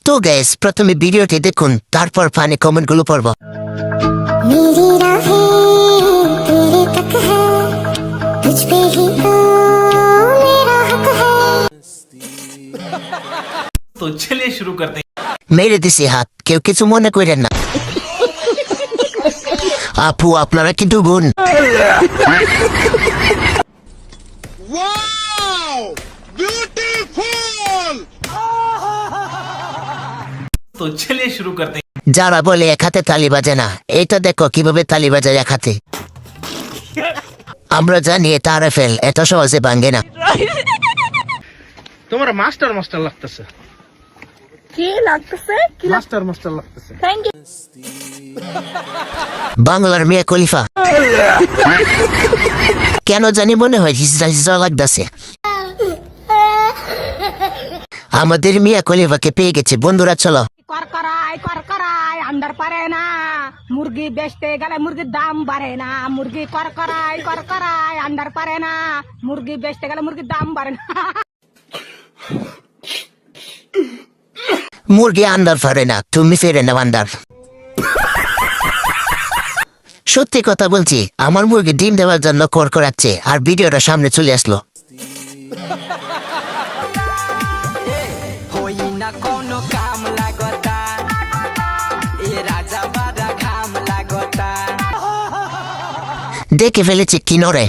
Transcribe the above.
তো গাইস প্রথমে ভিডিওটি দেখুন, তারপর ফানি কমেন্টগুলো পড়ব। मेरी राहें तेरे तक है, तुझ पे ही तो मेरा हक है। तो चलिए शुरू करते हैं। মেরে দিছি হাত, কেউ কিছু মনে করেন না। আপু আপনারা কিন্তু বোন। तो चलिए शुरू करते हैं। যারা বলে এক হাতে তালি বাজে না, এটা দেখো কিভাবে তালি বাজায় এক হাতে। আমরা জানি এটা আরএফএল, এটা সহজে ভাঙে না। তোমার মাস্টার মাস্টার লাগতেছে। কি লাগতেছে? কি মাস্টার মাস্টার লাগতেছে। Thank you. বাংলার মিয়া খলিফা। কেন জানি মনে হয় হিজড়া হিজড়া লাগতেছে। আমাদের মিয়া খলিফাকে পেয়ে গেছে। বন্ধুরা চলো। করকরাই আন্ডার পারে না, মুরগি বেচতে গেলে মুরগির দাম বাড়ে না। মুরগি করকরাই আন্ডার পারে না, মুরগি বেচতে গেলে মুরগির দাম বাড়ে না। মুরগি আন্ডার ফারে না, তুমি ফেরে না আন্ডার। সত্যি কথা বলছি, আমার মুরগি ডিম দেওয়ার জন্য কর করাচ্ছে, আর ভিডিওটা সামনে চলে আসলো। দেখে ফেলেছি কিনরে।